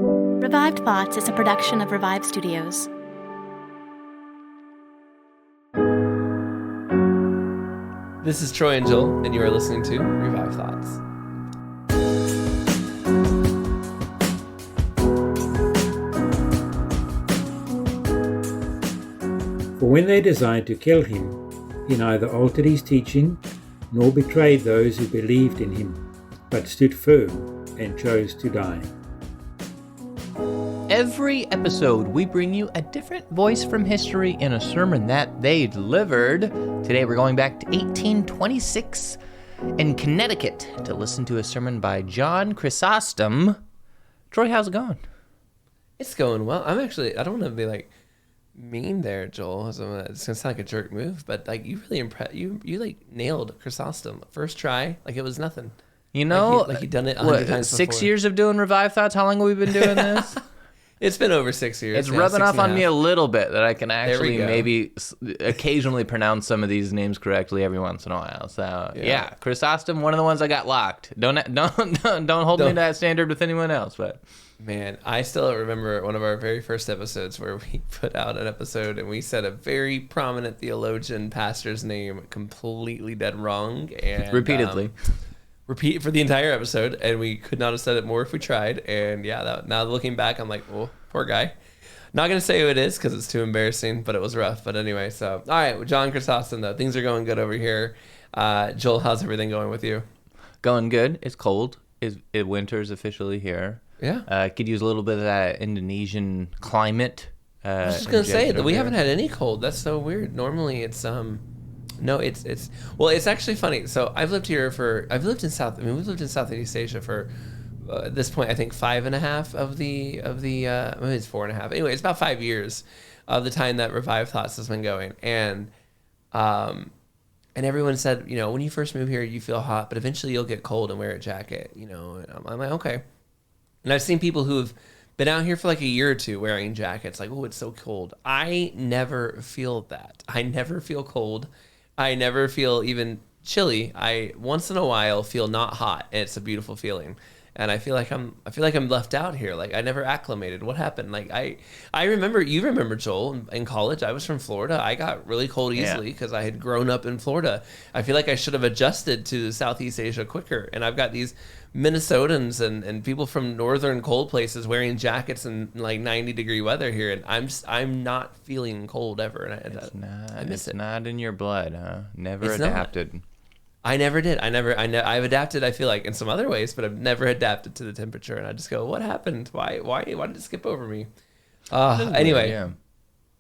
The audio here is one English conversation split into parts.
Revived Thoughts is a production of Revive Studios. This is Troy and Joel, and you are listening to Revive Thoughts. For when they desired to kill him, he neither altered his teaching nor betrayed those who believed in him, but stood firm and chose to die. Every episode, we bring you a different voice from history in a sermon that they delivered. Today, we're going back to 1826 in Connecticut to listen to a sermon by John Chrysostom. Troy, how's it going? It's going well. I don't want to be like mean there, Joel. It's going to sound like a jerk move, but like you really you like nailed Chrysostom. First try, like it was nothing. You know, like you've done it 100 times 6 before. years of doing Revive Thoughts? How long have we been doing this? It's been over 6 years. It's rubbing off on me a little bit that I can actually go. maybe occasionally pronounce some of these names correctly every once in a while. So yeah, Chrysostom, one of the ones I got locked. Don't hold me to that standard with anyone else. But man, I still remember one of our very first episodes where we put out an episode and we said a very prominent theologian pastor's name completely dead wrong and repeatedly. Repeat for the entire episode, and we could not have said it more if we tried. And yeah, now looking back, I'm like, oh, poor guy. Not gonna say who it is because it's too embarrassing, but it was rough. But anyway, so all right, well, John Chrysostom though, things are going good over here. Joel, how's everything going with you? Going good. It's cold. Winter's officially here. Yeah. Could use a little bit of that Indonesian climate. I was just gonna say that we haven't had any cold. That's so weird. Normally it's No, it's actually funny. So we've lived in Southeast Asia for at this point I think 5.5 of the maybe it's 4.5. Anyway, it's about 5 years of the time that Revive Thoughts has been going, and everyone said, you know, when you first move here you feel hot, but eventually you'll get cold and wear a jacket, you know. And I'm like, okay. And I've seen people who've been out here for like a year or two wearing jackets, like, oh, it's so cold. I never feel that. I never feel cold. I never feel even chilly. I once in a while feel not hot, and it's a beautiful feeling. And I feel like I'm left out here. Like I never acclimated. What happened? Like I remember, you remember, Joel, in college. I was from Florida. I got really cold easily because I had grown up in Florida. I feel like I should have adjusted to Southeast Asia quicker. And I've got these Minnesotans and people from northern cold places wearing jackets in like 90-degree weather here, and I'm not feeling cold ever. And I miss it. Not in your blood, huh? Never It's adapted. Not. I never did. I've adapted, I feel like, in some other ways, but I've never adapted to the temperature. And I just go, what happened? Why did it skip over me? Anyway, yeah.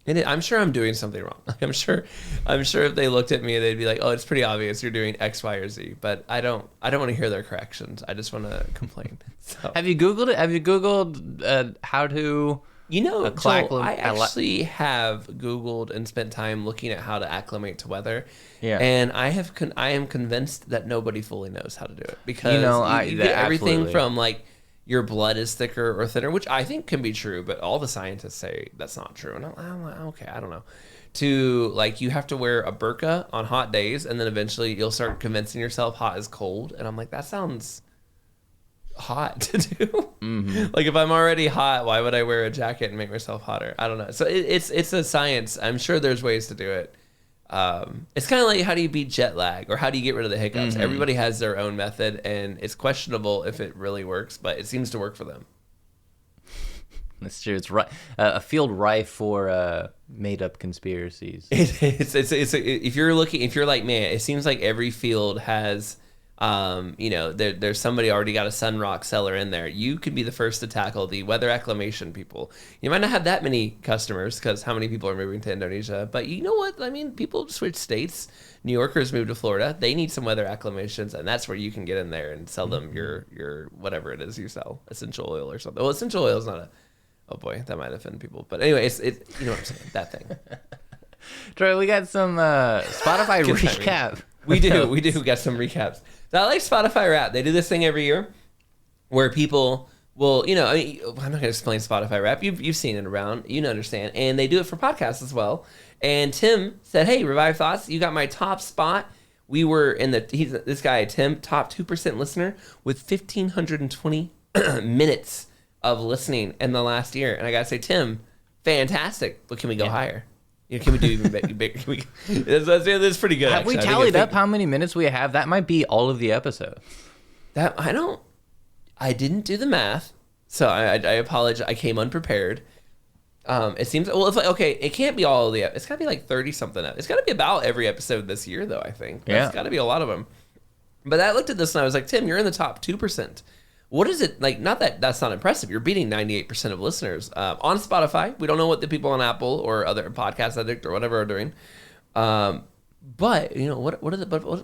And I'm sure I'm doing something wrong. I'm sure if they looked at me, they'd be like, oh, it's pretty obvious you're doing X, Y, or Z. But I don't want to hear their corrections. I just want to complain. So. Have you Googled it? Have you Googled how to... You know, Joel, I actually have Googled and spent time looking at how to acclimate to weather. Yeah. And I am convinced that nobody fully knows how to do it, because you get everything from like your blood is thicker or thinner, which I think can be true, but all the scientists say that's not true. And I'm like, okay, I don't know. To like, you have to wear a burqa on hot days, and then eventually you'll start convincing yourself hot is cold. And I'm like, that sounds hot to do. Mm-hmm. Like, if I'm already hot, why would I wear a jacket and make myself hotter? I don't know. So it's a science. I'm sure there's ways to do it. It's kind of like, how do you beat jet lag, or how do you get rid of the hiccups? Mm-hmm. Everybody has their own method, and it's questionable if it really works, but it seems to work for them. That's true. It's right. A field rife for made-up conspiracies. It's if you're like, man, it seems like every field has there's somebody already got a Sunrock seller in there. You could be the first to tackle the weather acclimation people. You might not have that many customers because how many people are moving to Indonesia? But you know what? I mean, people switch states. New Yorkers move to Florida. They need some weather acclimations, and that's where you can get in there and sell them your whatever it is you sell, essential oil or something. Well, essential oil is not a... Oh boy, that might offend people. But anyway, it's you know what I'm saying, that thing. Troy, we got some Spotify recap. We do got some recaps. So I like Spotify Wrap. They do this thing every year where people will, I'm not going to explain Spotify Wrap. You've seen it around. You understand. And they do it for podcasts as well. And Tim said, hey, Revive Thoughts, you got my top spot. We were in this guy, Tim, top 2% listener with 1,520 minutes of listening in the last year. And I got to say, Tim, fantastic. But can we go higher? Can we do even bigger? That's pretty good. Have we tallied up how many minutes we have? That might be all of the episode. I didn't do the math, so I apologize. I came unprepared. It seems it can't be all of the. It's got to be like 30 something. It's got to be about every episode this year, though. I think it's got to be a lot of them. But I looked at this and I was like, Tim, you're in the top 2%. What is it like? Not that that's not impressive. You're beating 98% of listeners on Spotify. We don't know what the people on Apple or other Podcast Addict or whatever are doing. But what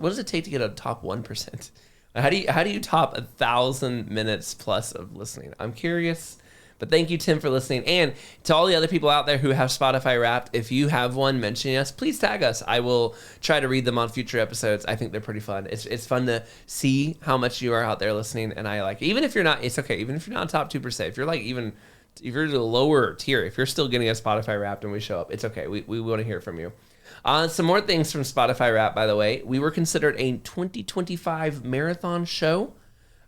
does it take to get a top 1%? How do you top 1,000 minutes plus of listening? I'm curious. But thank you, Tim, for listening. And to all the other people out there who have Spotify Wrapped, if you have one mentioning us, please tag us. I will try to read them on future episodes. I think they're pretty fun. It's fun to see how much you are out there listening. And I like, even if you're not, it's okay. Even if you're not top 2%, if you're like if you're the lower tier, if you're still getting a Spotify Wrapped and we show up, it's okay. We want to hear from you. Some more things from Spotify Wrapped, by the way. We were considered a 2025 marathon show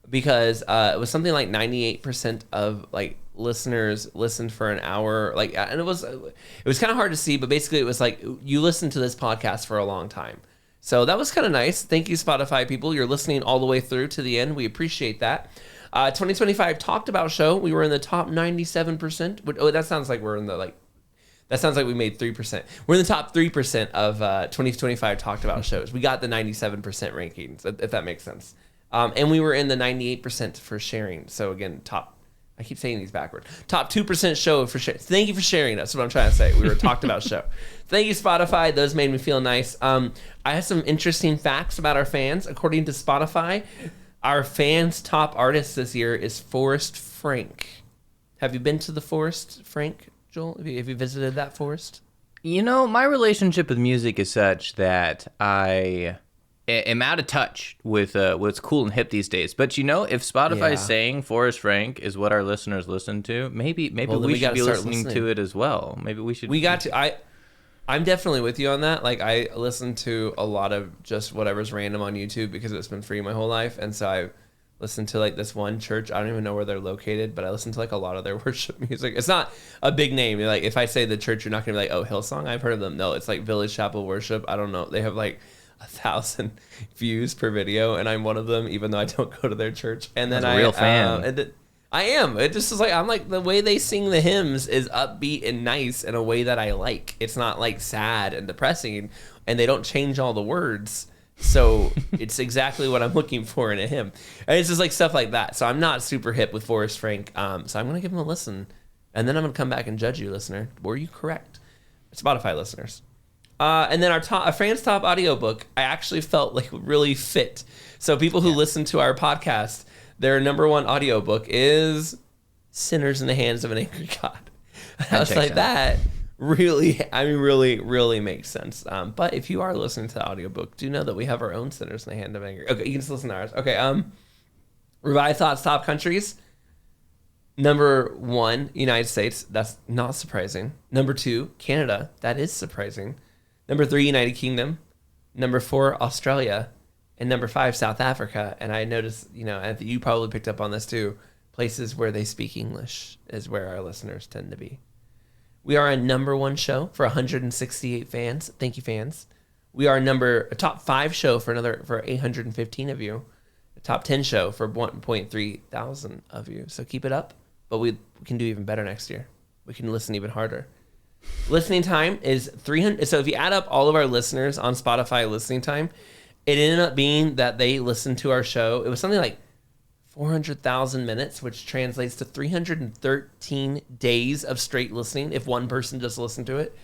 because it was something like 98% of like listeners listened for an hour, like, and it was kind of hard to see, but basically it was like you listened to this podcast for a long time, so that was kind of nice. Thank you, Spotify people. You're listening all the way through to the end. We appreciate that. 2025 talked about show. We were in the top 97%. That sounds like we're in the like. That sounds like we made 3%. We're in the top 3% of 2025 talked about shows. We got the 97% rankings, if that makes sense. And we were in the 98% for sharing. So again, I keep saying these backwards. Top 2% show for sharing. Thank you for sharing. That's what I'm trying to say. We were talked about show. Thank you, Spotify. Those made me feel nice. I have some interesting facts about our fans. According to Spotify, our fans' top artist this year is Forrest Frank. Have you been to the Forrest Frank, Joel? Have you visited that forest? You know, my relationship with music is such that I am out of touch with what's cool and hip these days. But you know, if Spotify is saying Forrest Frank is what our listeners listen to, maybe we should be listening to it as well. Maybe we should. I'm definitely with you on that. Like, I listen to a lot of just whatever's random on YouTube because it's been free my whole life, and so I listen to like this one church. I don't even know where they're located, but I listen to like a lot of their worship music. It's not a big name. Like, if I say the church, you're not gonna be like, oh, Hillsong, I've heard of them. No, it's like Village Chapel Worship. I don't know. They have like 1,000 views per video, and I'm one of them, even though I don't go to their church. And then I'm a real fan. I am. It just is like, I'm like, the way they sing the hymns is upbeat and nice in a way that I like. It's not like sad and depressing, and they don't change all the words. So it's exactly what I'm looking for in a hymn. And it's just like stuff like that. So I'm not super hip with Forrest Frank. So I'm going to give him a listen, and then I'm going to come back and judge you, listener. Were you correct? Spotify listeners. And then our Fran's top audiobook, I actually felt like really fit. So people who listen to our podcast, their number one audiobook is Sinners in the Hands of an Angry God. I was like, that really makes sense. But if you are listening to the audiobook, do know that we have our own Sinners in the Hand of Angry. Okay, you can just listen to ours. Okay, Revive Thoughts Top Countries. Number 1, United States. That's not surprising. Number 2, Canada. That is surprising. Number 3, United Kingdom. Number 4, Australia. And number 5, South Africa. And I noticed, and you probably picked up on this too, places where they speak English is where our listeners tend to be. We are a number 1 show for 168 fans. Thank you, fans. We are a top 5 show for 815 of you. A top 10 show for 1.3 thousand of you. So keep it up, but we can do even better next year. We can listen even harder. Listening time is 300. So if you add up all of our listeners on Spotify listening time, it ended up being that they listened to our show. It was something like 400,000 minutes, which translates to 313 days of straight listening if one person just listened to it,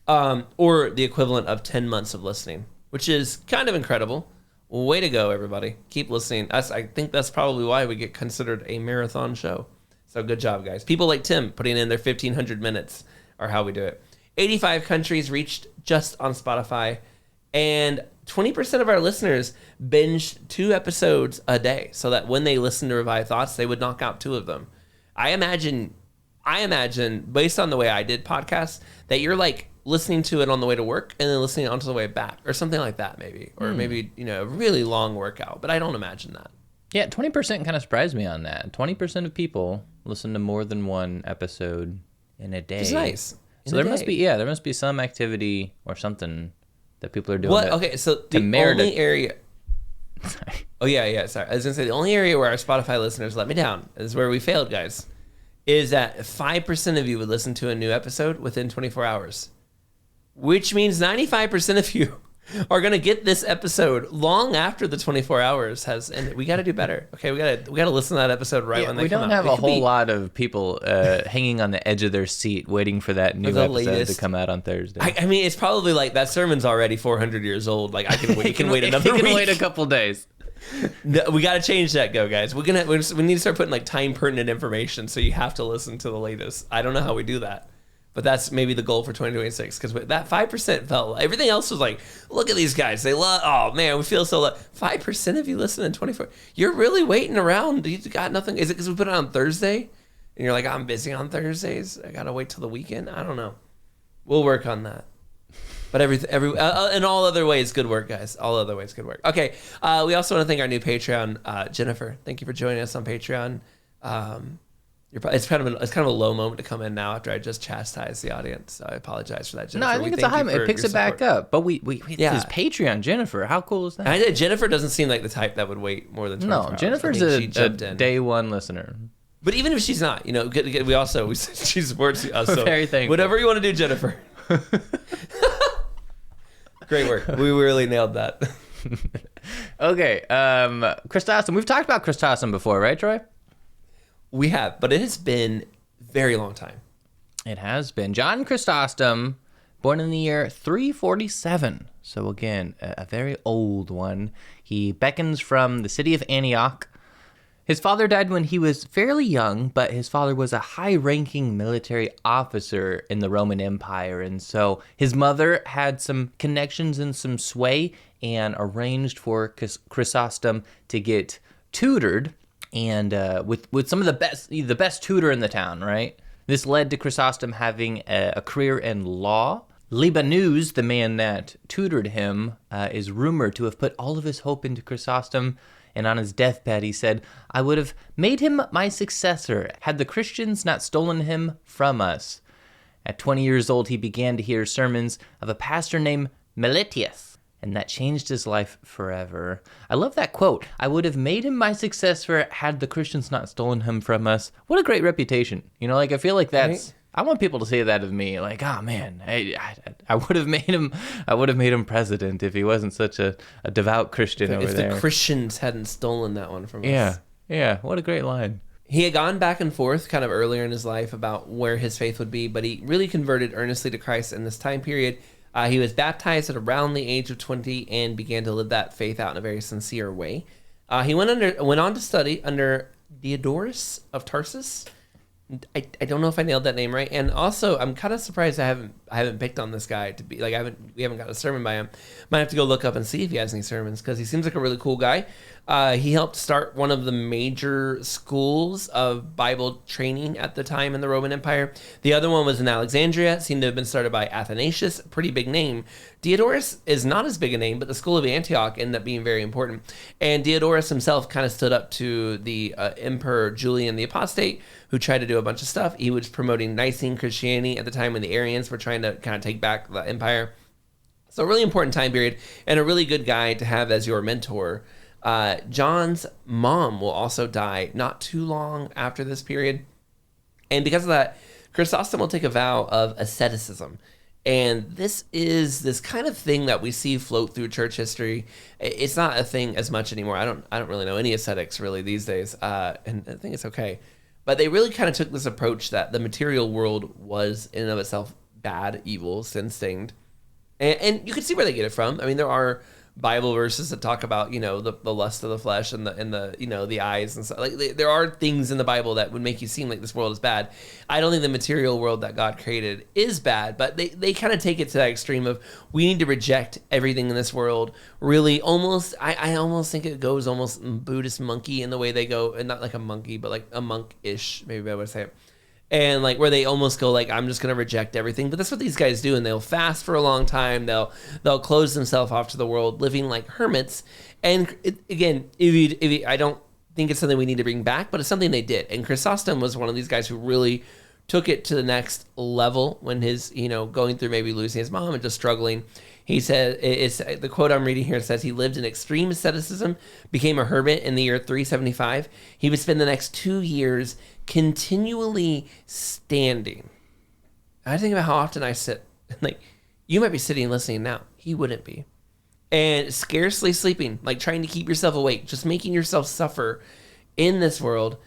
or the equivalent of 10 months of listening, which is kind of incredible. Way to go, everybody. Keep listening. I think that's probably why we get considered a marathon show. So good job, guys. People like Tim putting in their 1,500 minutes are how we do it. 85 countries reached just on Spotify, and 20% of our listeners binged 2 episodes a day, so that when they listen to Revive Thoughts, they would knock out 2 of them. I imagine, based on the way I did podcasts, that you're like listening to it on the way to work and then listening onto the way back, or something like that, maybe. Or maybe, a really long workout, but I don't imagine that. Yeah, 20% kind of surprised me on that. 20% of people listen to more than one episode in a day. It's nice. So there must be some activity or something that people are doing. What? Okay, so the only area. Sorry. Oh yeah. Sorry, I was gonna say the only area where our Spotify listeners let me down is where we failed, guys. Is that 5% of you would listen to a new episode within 24 hours, which means 95% of you are gonna get this episode long after the 24 hours has ended. We got to do better. Okay, we got to listen to that episode right when they come out. We don't have a whole lot of people hanging on the edge of their seat waiting for that new episode to come out on Thursday. I mean, it's probably like that sermon's already 400 years old. Like I can wait. Can wait another week. Can wait a couple days. No, we got to change that, guys. We need to start putting like time pertinent information, so you have to listen to the latest. I don't know how we do that. But that's maybe the goal for 2026, because that 5% felt, everything else was like, look at these guys. They love, oh man, we feel so, 5% of you listen in 24. You're really waiting around. You got nothing. Is it because we put it on Thursday? And you're like, I'm busy on Thursdays. I got to wait till the weekend. I don't know. We'll work on that. But in all other ways, good work, guys. All other ways, good work. Okay. We also want to thank our new Patreon, Jennifer. Thank you for joining us on Patreon. It's kind of a low moment to come in now after I just chastised the audience. So I apologize for that, Jennifer. No, I think it's a high. It picks it back up. But we this is Patreon, Jennifer. How cool is that? I did. Jennifer doesn't seem like the type that would wait more than 24 hours. No, Jennifer's a day one listener. But even if she's not, she supports us. So very thankful. Whatever you want to do, Jennifer. Great work. We really nailed that. Okay, Chrysostom. We've talked about Chrysostom before, right, Troy? We have, but it has been a very long time. It has been. John Chrysostom, born in the year 347. So again, a very old one. He beckons from the city of Antioch. His father died when he was fairly young, but his father was a high-ranking military officer in the Roman Empire. And so his mother had some connections and some sway and arranged for Chrysostom to get tutored. And with some of the best tutor in the town, right? This led to Chrysostom having a career in law. Libanus, the man that tutored him, is rumored to have put all of his hope into Chrysostom. And on his deathbed, he said, "I would have made him my successor had the Christians not stolen him from us." At 20 years old, he began to hear sermons of a pastor named Meletius. And that changed his life forever. I love that quote. "I would have made him my successor had the Christians not stolen him from us." What a great reputation. I feel like that's... Right? I want people to say that of me. Like, oh man, I would have made him president if he wasn't such a devout Christian over there. If the Christians hadn't stolen that one from us. Yeah. What a great line. He had gone back and forth kind of earlier in his life about where his faith would be, but he really converted earnestly to Christ in this time period. He was baptized at around the age of 20 and began to live that faith out in a very sincere way. He went on to study under Diodorus of Tarsus. I don't know if I nailed that name right. And also, I'm kind of surprised I haven't picked on this guy to be like we haven't got a sermon by him. Might have to go look up and see if he has any sermons, because he seems like a really cool guy. He helped start one of the major schools of Bible training at the time in the Roman Empire. The other one was in Alexandria. It seemed to have been started by Athanasius, a pretty big name. Diodorus is not as big a name, but the school of Antioch ended up being very important. And Diodorus himself kind of stood up to the Emperor Julian the Apostate, who tried to do a bunch of stuff. He was promoting Nicene Christianity at the time when the Arians were trying to kind of take back the empire. So a really important time period, and a really good guy to have as your mentor. John's mom will also die not too long after this period. And because of that, Chrysostom will take a vow of asceticism. And this is this kind of thing that we see float through church history. It's not a thing as much anymore. I don't really know any ascetics really these days. And I think it's okay. But they really kind of took this approach that the material world was in and of itself bad, evil, sin-stained. And you can see where they get it from. I mean, there are Bible verses that talk about, the lust of the flesh and the the eyes and stuff. Like there are things in the Bible that would make you seem like this world is bad. I don't think the material world that God created is bad, but they kind of take it to that extreme of we need to reject everything in this world. Really, almost I almost think it goes almost Buddhist monkey in the way they go, and not like a monkey, but like a monk-ish, maybe I would say it. And like where they almost go like, I'm just going to reject everything. But that's what these guys do. And they'll fast for a long time. They'll close themselves off to the world, living like hermits. And again, I don't think it's something we need to bring back, but it's something they did. And Chrysostom was one of these guys who really took it to the next level when his, going through maybe losing his mom and just struggling. He said, it's the quote I'm reading here says he lived in extreme asceticism, became a hermit in the year 375. He would spend the next 2 years continually standing. I think about how often I sit. Like, you might be sitting and listening now. He wouldn't be. And scarcely sleeping, like trying to keep yourself awake, just making yourself suffer in this world,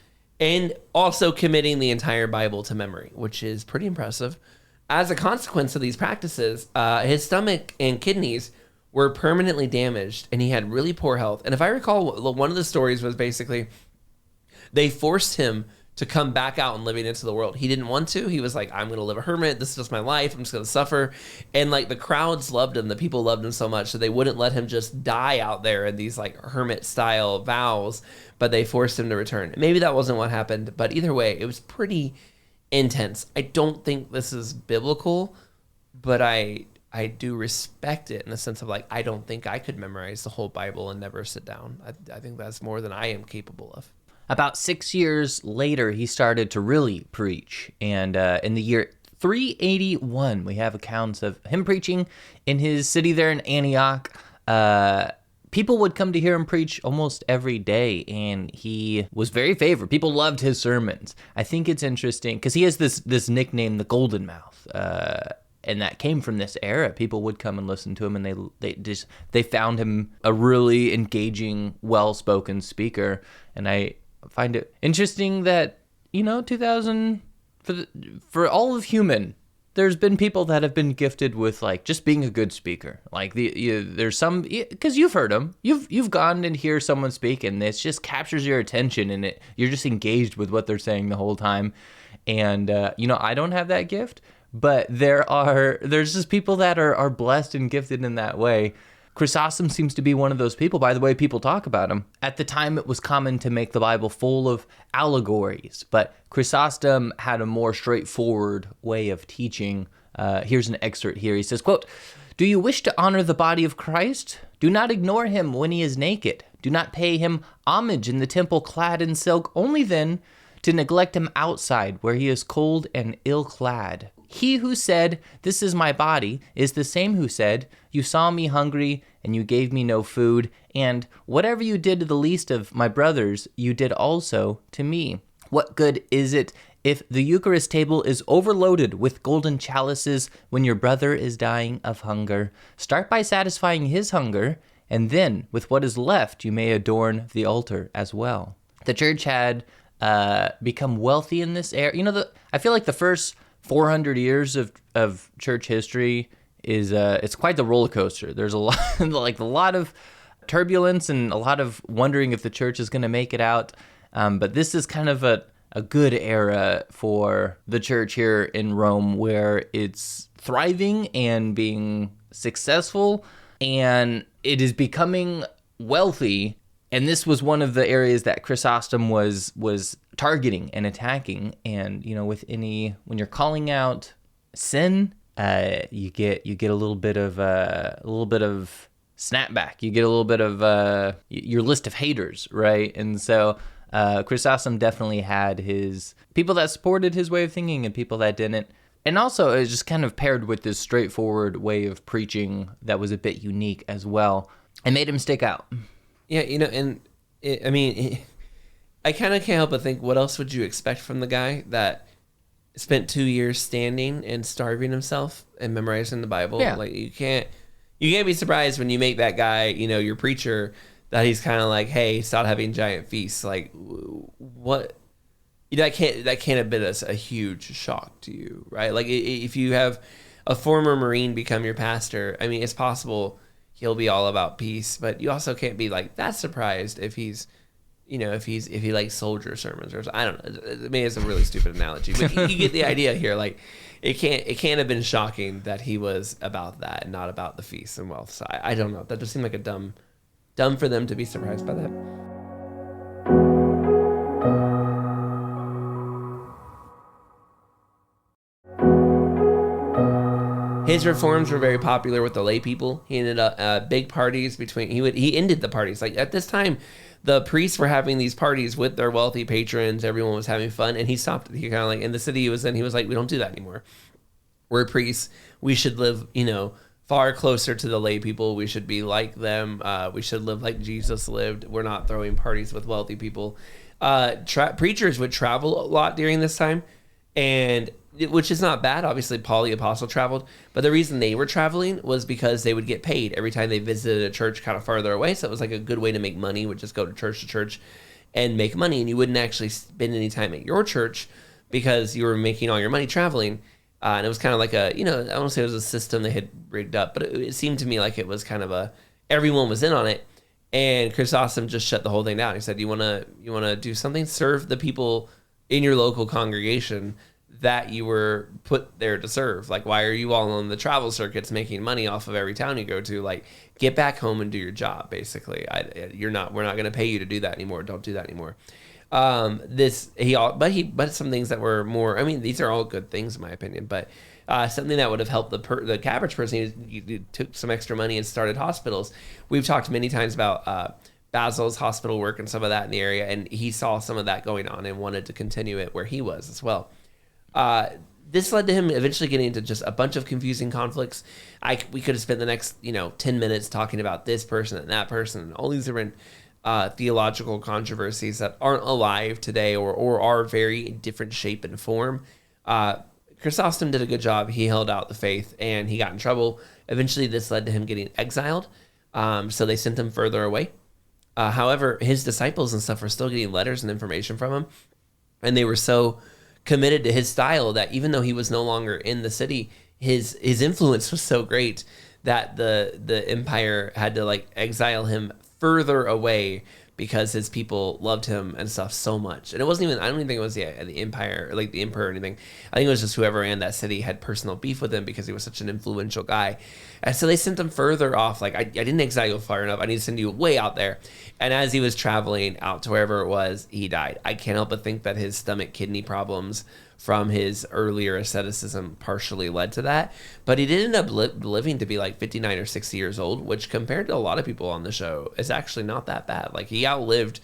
and also committing the entire Bible to memory, which is pretty impressive. As a consequence of these practices, his stomach and kidneys were permanently damaged, and he had really poor health. And if I recall, one of the stories was basically they forced him to come back out and living into the world. He didn't want to. He was like, I'm going to live a hermit. This is just my life. I'm just going to suffer. And like the crowds loved him. The people loved him so much that they wouldn't let him just die out there in these like hermit style vows, but they forced him to return. Maybe that wasn't what happened, but either way, it was pretty intense. I don't think this is biblical, but I do respect it in the sense of like, I don't think I could memorize the whole Bible and never sit down. I think that's more than I am capable of. About 6 years later, he started to really preach. And in the year 381, we have accounts of him preaching in his city there in Antioch. People would come to hear him preach almost every day, and he was very favored. People loved his sermons. I think it's interesting because he has this nickname, the Golden Mouth, and that came from this era. People would come and listen to him, and they found him a really engaging, well-spoken speaker. And I find it interesting that 2000 for all of human, there's been people that have been gifted with like just being a good speaker. Like there's some, because you've heard them, you've gone and hear someone speak, and it just captures your attention, and you're just engaged with what they're saying the whole time. And I don't have that gift, but there's just people that are blessed and gifted in that way. Chrysostom seems to be one of those people, by the way people talk about him. At the time, it was common to make the Bible full of allegories, but Chrysostom had a more straightforward way of teaching. Here's an excerpt here. He says, quote, "Do you wish to honor the body of Christ? Do not ignore him when he is naked. Do not pay him homage in the temple clad in silk, only then to neglect him outside where he is cold and ill-clad. He who said, 'This is my body,' is the same who said, 'You saw me hungry, and you gave me no food, and whatever you did to the least of my brothers, you did also to me.' What good is it if the Eucharist table is overloaded with golden chalices when your brother is dying of hunger? Start by satisfying his hunger, and then with what is left you may adorn the altar as well." The church had become wealthy in this era. I feel like the first 400 years of church history is it's quite the roller coaster. There's a lot of turbulence and a lot of wondering if the church is going to make it out. But this is kind of a good era for the church here in Rome, where it's thriving and being successful, and it is becoming wealthy. And this was one of the areas that Chrysostom was targeting and attacking. And when you're calling out sin, you get a little bit of snapback. You get a little bit of your list of haters, right? And so Chrysostom definitely had his people that supported his way of thinking and people that didn't. And also, it was just kind of paired with this straightforward way of preaching that was a bit unique as well, and made him stick out. Yeah, I kind of can't help but think, what else would you expect from the guy that spent 2 years standing and starving himself and memorizing the Bible? Yeah. Like you can't be surprised when you make that guy, your preacher, that he's kind of like, hey, stop having giant feasts. Like what? That can't have been a huge shock to you, right? Like if you have a former Marine become your pastor, it's possible he'll be all about peace, but you also can't be like that surprised if he's, if he likes soldier sermons, or I don't know. It's a really stupid analogy, but you get the idea here. Like it can't have been shocking that he was about that and not about the feast and wealth. So I don't know. That just seemed like a dumb for them to be surprised by that. His reforms were very popular with the lay people. He ended up big parties between. He ended the parties. Like at this time, the priests were having these parties with their wealthy patrons. Everyone was having fun, and he stopped it. He kind of like in the city he was in. He was like, we don't do that anymore. We're priests. We should live, far closer to the lay people. We should be like them. We should live like Jesus lived. We're not throwing parties with wealthy people. Preachers would travel a lot during this time, and which is not bad. Obviously, Paul the Apostle traveled, but the reason they were traveling was because they would get paid every time they visited a church kind of farther away. So it was like a good way to make money, would just go to church and make money, and you wouldn't actually spend any time at your church because you were making all your money traveling. And it was kind of like I don't want to say it was a system they had rigged up, but it seemed to me like it was kind of everyone was in on it. And Chrysostom just shut the whole thing down. He said, you want to do something? Serve the people in your local congregation that you were put there to serve. Like, why are you all on the travel circuits making money off of every town you go to? Like, get back home and do your job, basically. We're not going to pay you to do that anymore. Don't do that anymore. But some things that were more, these are all good things in my opinion, but something that would have helped the average person is you took some extra money and started hospitals. We've talked many times about Basil's hospital work and some of that in the area, and he saw some of that going on and wanted to continue it where he was as well. This led to him eventually getting into just a bunch of confusing conflicts. We could have spent the next 10 minutes talking about this person and that person and all these different theological controversies that aren't alive today or are very different shape and form. Chrysostom did a good job. He held out the faith and he got in trouble. Eventually, this led to him getting exiled. So they sent him further away. However, his disciples and stuff were still getting letters and information from him. And they were so committed to his style that even though he was no longer in the city, his influence was so great that the empire had to exile him further away because his people loved him and stuff so much. And it wasn't even, I don't even think it was the empire, or the emperor or anything. I think it was just whoever ran that city had personal beef with him because he was such an influential guy. And so they sent him further off. I didn't exile you far enough. I need to send you way out there. And as he was traveling out to wherever it was, he died. I can't help but think that his stomach kidney problems from his earlier asceticism partially led to that. But he did end up living to be 59 or 60 years old, which compared to a lot of people on the show is actually not that bad. He outlived,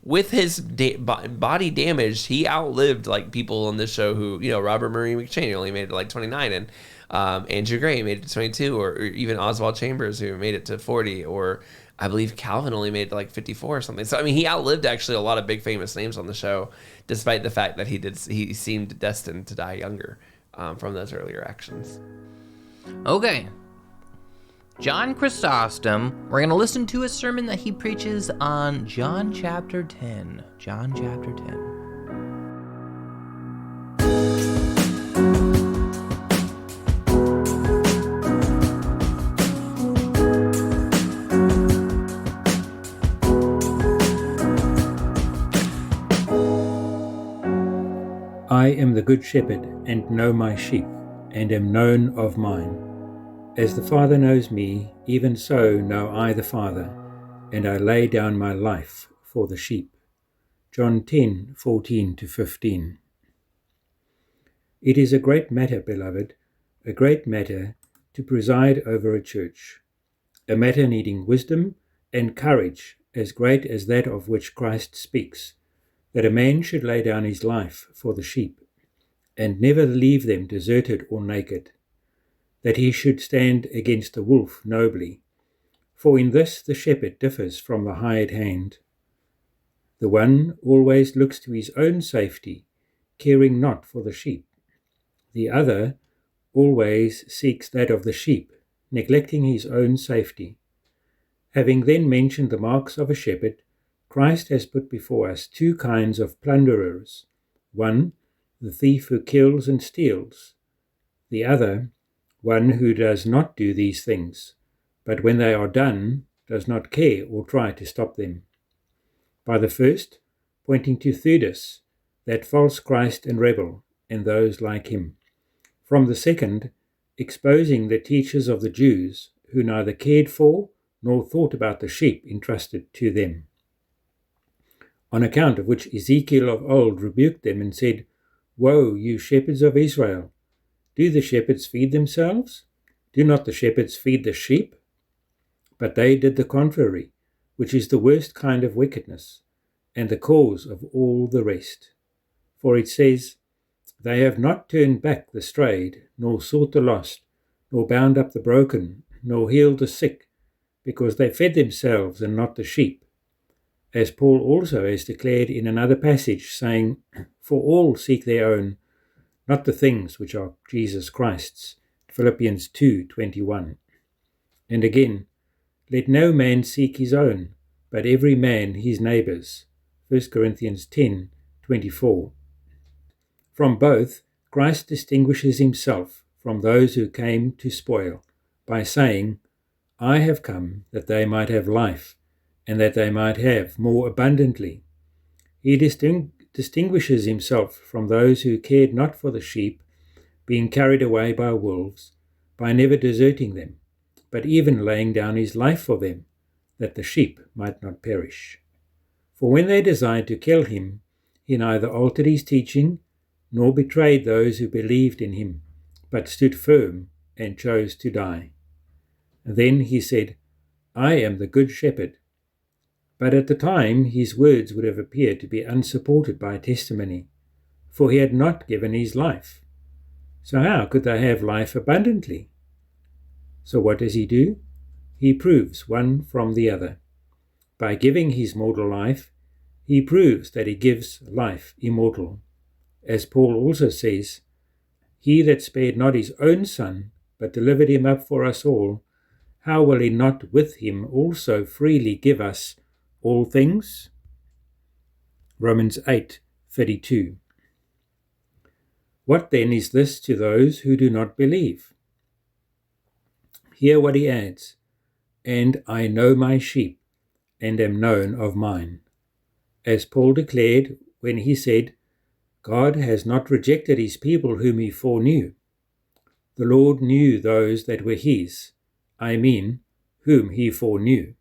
with his body damaged, he outlived people on this show who, Robert Murray McCheyne only made it to 29, and Andrew Gray made it to 22, or even Oswald Chambers who made it to 40, or I believe Calvin only made it to 54 or something. So, he outlived actually a lot of big famous names on the show, despite the fact that he seemed destined to die younger from those earlier actions. Okay. John Chrysostom, we're going to listen to a sermon that he preaches on John chapter 10. John chapter 10. I am the good shepherd, and know my sheep, and am known of mine. As the Father knows me, even so know I the Father, and I lay down my life for the sheep. John 10:14-15. It is a great matter, beloved, a great matter to preside over a church, a matter needing wisdom and courage as great as that of which Christ speaks, that a man should lay down his life for the sheep, and never leave them deserted or naked, that he should stand against the wolf nobly. For in this the shepherd differs from the hired hand. The one always looks to his own safety, caring not for the sheep. The other always seeks that of the sheep, neglecting his own safety. Having then mentioned the marks of a shepherd, Christ has put before us two kinds of plunderers. One, the thief who kills and steals. The other, one who does not do these things, but when they are done, does not care or try to stop them. By the first, pointing to Theudas, that false Christ and rebel, and those like him. From the second, exposing the teachers of the Jews, who neither cared for nor thought about the sheep entrusted to them. On account of which Ezekiel of old rebuked them and said, Woe, you shepherds of Israel! Do the shepherds feed themselves? Do not the shepherds feed the sheep? But they did the contrary, which is the worst kind of wickedness, and the cause of all the rest. For it says, They have not turned back the strayed, nor sought the lost, nor bound up the broken, nor healed the sick, because they fed themselves and not the sheep. As Paul also has declared in another passage, saying, For all seek their own, not the things which are Jesus Christ's. Philippians 2:21. And again, Let no man seek his own, but every man his neighbour's. 1 Corinthians 10:24. From both, Christ distinguishes himself from those who came to spoil, by saying, I have come that they might have life, and that they might have more abundantly. He distinguishes himself from those who cared not for the sheep, being carried away by wolves, by never deserting them, but even laying down his life for them, that the sheep might not perish. For when they desired to kill him, he neither altered his teaching, nor betrayed those who believed in him, but stood firm and chose to die. And then he said, I am the good shepherd. But at the time his words would have appeared to be unsupported by testimony, for he had not given his life. So how could they have life abundantly? So what does he do? He proves one from the other. By giving his mortal life, he proves that he gives life immortal. As Paul also says, He that spared not his own Son, but delivered him up for us all, how will he not with him also freely give us all things? Romans 8:32. What then is this to those who do not believe? Hear what he adds, And I know my sheep, and am known of mine. As Paul declared when he said, God has not rejected his people whom he foreknew. The Lord knew those that were his, I mean, whom he foreknew.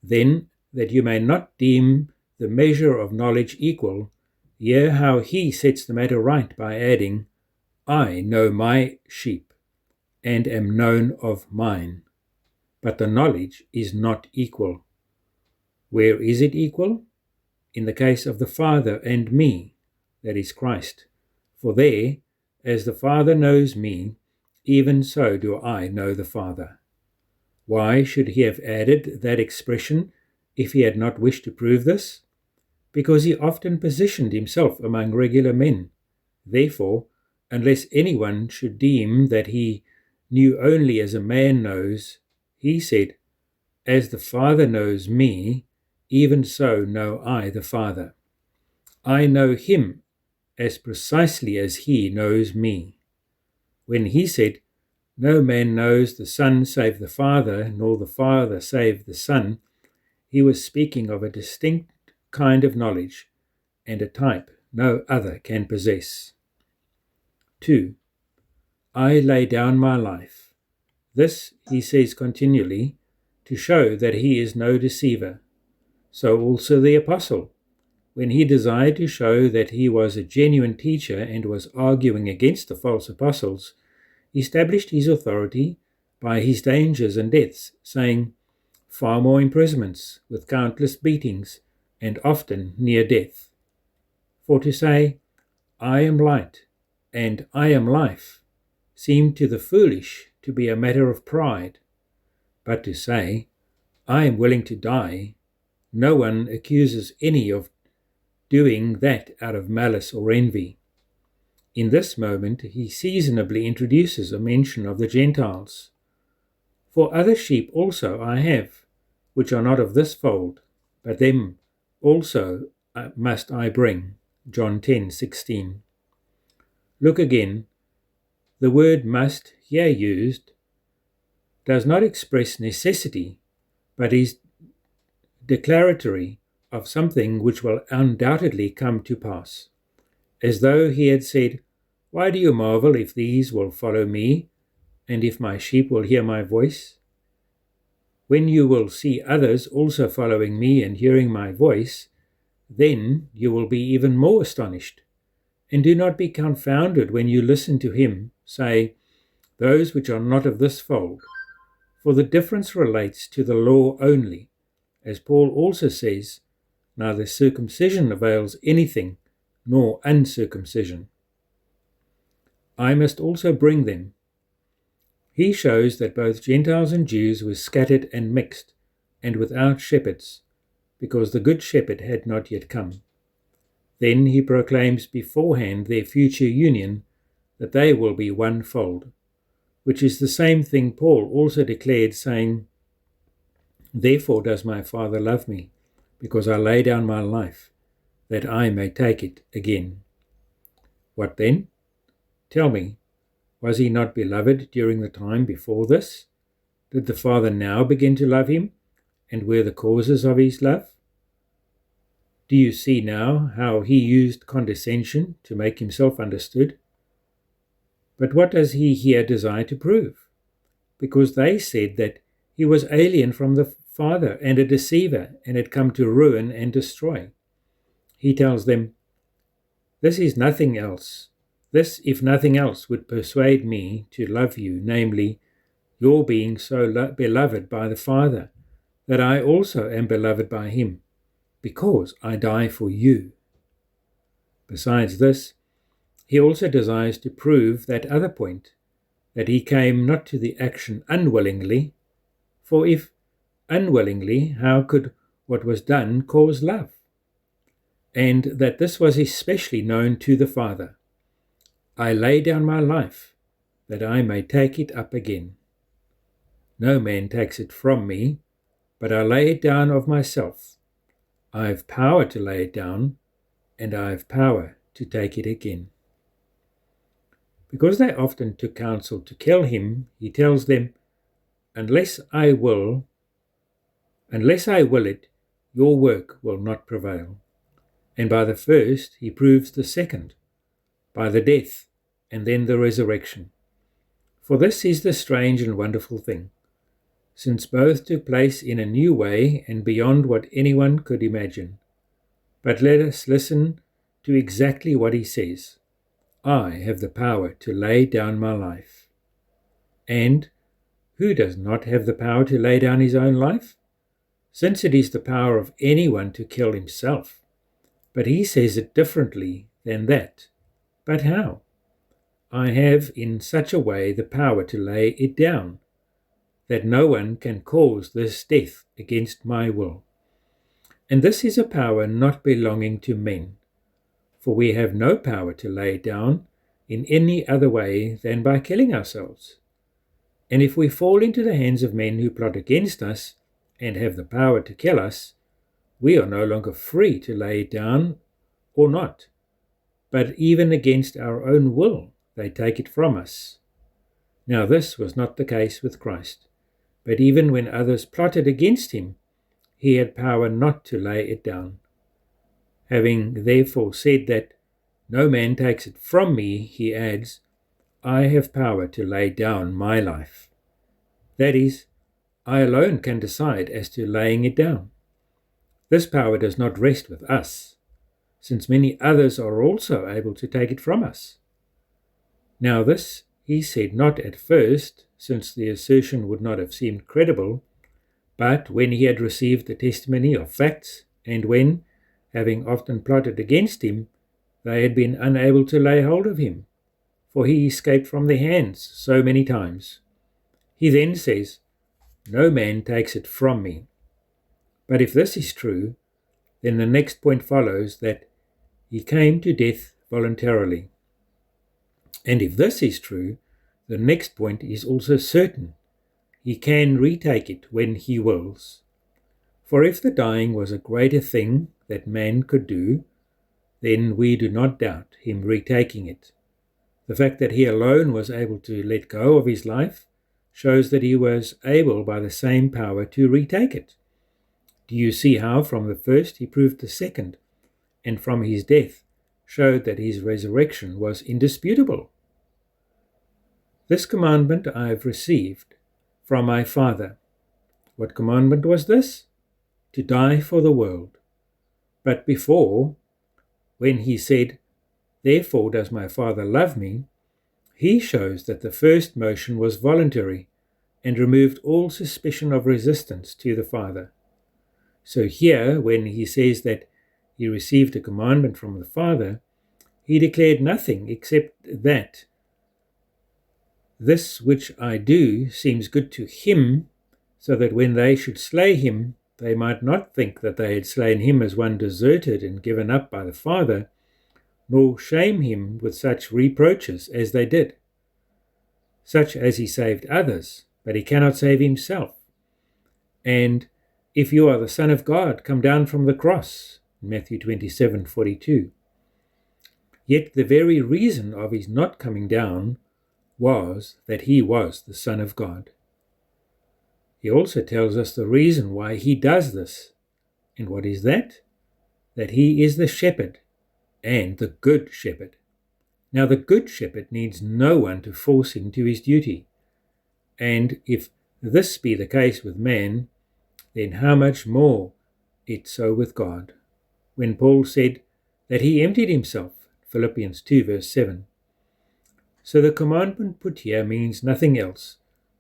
Then, that you may not deem the measure of knowledge equal, hear how he sets the matter right by adding, I know my sheep, and am known of mine. But the knowledge is not equal. Where is it equal? In the case of the Father and me, that is Christ. For there, as the Father knows me, even so do I know the Father. Why should he have added that expression if he had not wished to prove this? Because he often positioned himself among regular men. Therefore, unless anyone should deem that he knew only as a man knows, he said, As the Father knows me, even so know I the Father. I know him as precisely as he knows me. When he said, No man knows the Son save the Father, nor the Father save the Son, he was speaking of a distinct kind of knowledge, and a type no other can possess. 2. I lay down my life. This he says continually, to show that he is no deceiver. So also the apostle, when he desired to show that he was a genuine teacher and was arguing against the false apostles, established his authority by his dangers and deaths, saying, Far more imprisonments, with countless beatings, and often near death. For to say, I am light, and I am life, seemed to the foolish to be a matter of pride. But to say, I am willing to die, no one accuses any of doing that out of malice or envy. In this moment he seasonably introduces a mention of the Gentiles. For other sheep also I have, which are not of this fold, but them also must I bring. John 10:16. Look again. The word must here used does not express necessity, but is declaratory of something which will undoubtedly come to pass, as though he had said, Why do you marvel if these will follow me, and if my sheep will hear my voice? When you will see others also following me and hearing my voice, then you will be even more astonished. And do not be confounded when you listen to him say, those which are not of this fold. For the difference relates to the law only, as Paul also says, neither circumcision avails anything, nor uncircumcision. I must also bring them. He shows that both Gentiles and Jews were scattered and mixed, and without shepherds, because the good shepherd had not yet come. Then he proclaims beforehand their future union, that they will be one fold, which is the same thing Paul also declared, saying, Therefore does my Father love me, because I lay down my life, that I may take it again. What then? Tell me, was he not beloved during the time before this? Did the Father now begin to love him, and were the causes of his love? Do you see now how he used condescension to make himself understood? But what does he here desire to prove? Because they said that he was alien from the Father and a deceiver, and had come to ruin and destroy. He tells them, This, if nothing else, would persuade me to love you, namely, your being so beloved by the Father, that I also am beloved by him, because I die for you. Besides this, he also desires to prove that other point, that he came not to the action unwillingly, for if unwillingly, how could what was done cause love? And that this was especially known to the Father. I lay down my life, that I may take it up again. No man takes it from me, but I lay it down of myself. I have power to lay it down, and I have power to take it again. Because they often took counsel to kill him, he tells them, Unless I will it, your work will not prevail. And by the first he proves the second, by the death, and then the resurrection. For this is the strange and wonderful thing, since both took place in a new way and beyond what anyone could imagine. But let us listen to exactly what he says. I have the power to lay down my life. And who does not have the power to lay down his own life? Since it is the power of anyone to kill himself. But he says it differently than that. But how? I have in such a way the power to lay it down, that no one can cause this death against my will. And this is a power not belonging to men, for we have no power to lay it down in any other way than by killing ourselves. And if we fall into the hands of men who plot against us and have the power to kill us, we are no longer free to lay it down or not, but even against our own will they take it from us. Now this was not the case with Christ, but even when others plotted against him, he had power not to lay it down. Having therefore said that no man takes it from me, he adds, I have power to lay down my life. That is, I alone can decide as to laying it down. This power does not rest with us, since many others are also able to take it from us. Now this he said not at first, since the assertion would not have seemed credible, but when he had received the testimony of facts, and when, having often plotted against him, they had been unable to lay hold of him, for he escaped from their hands so many times. He then says, No man takes it from me. But if this is true, then the next point follows, that he came to death voluntarily. And if this is true, the next point is also certain. He can retake it when he wills. For if the dying was a greater thing that man could do, then we do not doubt him retaking it. The fact that he alone was able to let go of his life shows that he was able by the same power to retake it. Do you see how from the first he proved the second, and from his death showed that his resurrection was indisputable? This commandment I have received from my Father. What commandment was this? To die for the world. But before, when he said, Therefore does my Father love me, he shows that the first motion was voluntary and removed all suspicion of resistance to the Father. So here, when he says that he received a commandment from the Father, he declared nothing except that this which I do seems good to him, so that when they should slay him, they might not think that they had slain him as one deserted and given up by the Father, nor shame him with such reproaches as they did. Such as he saved others, but he cannot save himself. And if you are the Son of God, come down from the cross, Matthew 27:42. Yet the very reason of his not coming down was that he was the Son of God. He also tells us the reason why he does this. And what is that? That he is the shepherd and the good shepherd. Now the good shepherd needs no one to force him to his duty. And if this be the case with man, then how much more it so with God? When Paul said that he emptied himself, Philippians 2 verse 7. So the commandment put here means nothing else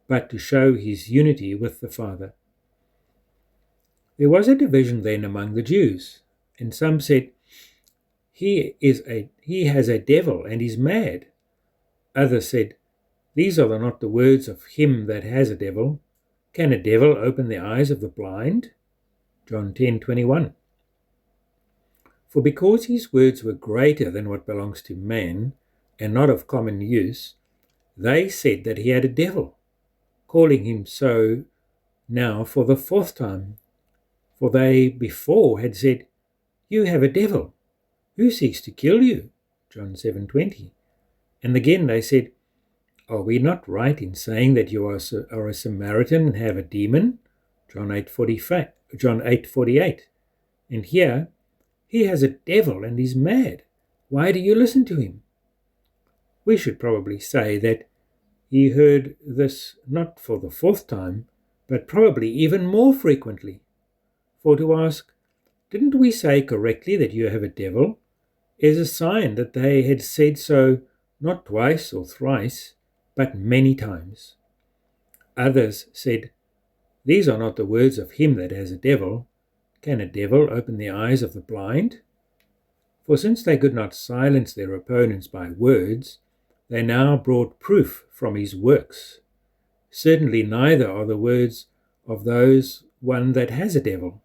but to show his unity with the Father. There was a division then among the Jews, and some said, He has a devil and is mad. Others said, These are not the words of him that has a devil. Can a devil open the eyes of the blind? John 10:21. For because his words were greater than what belongs to man, and not of common use, they said that he had a devil, calling him so now for the fourth time. For they before had said, You have a devil. Who seeks to kill you? John 7:20. And again they said, Are we not right in saying that you are a Samaritan and have a demon? John 8:48. And here, he has a devil and is mad. Why do you listen to him? We should probably say that he heard this not for the fourth time, but probably even more frequently. For to ask, Didn't we say correctly that you have a devil? Is a sign that they had said so not twice or thrice, but many times. Others said, These are not the words of him that has a devil. Can a devil open the eyes of the blind? For since they could not silence their opponents by words, they now brought proof from his works. Certainly neither are the words of those one that has a devil.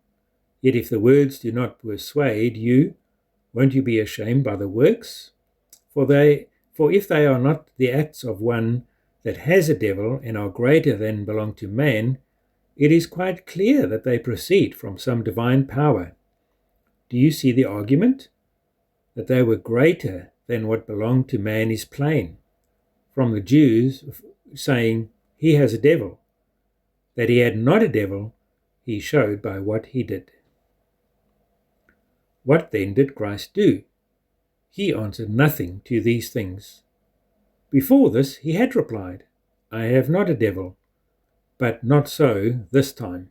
Yet if the words do not persuade you, won't you be ashamed by the works? For if they are not the acts of one that has a devil and are greater than belong to man, it is quite clear that they proceed from some divine power. Do you see the argument? That they were greater than what belonged to man is plain. From the Jews saying, He has a devil. That he had not a devil, he showed by what he did. What then did Christ do? He answered nothing to these things. Before this he had replied, I have not a devil. But not so this time.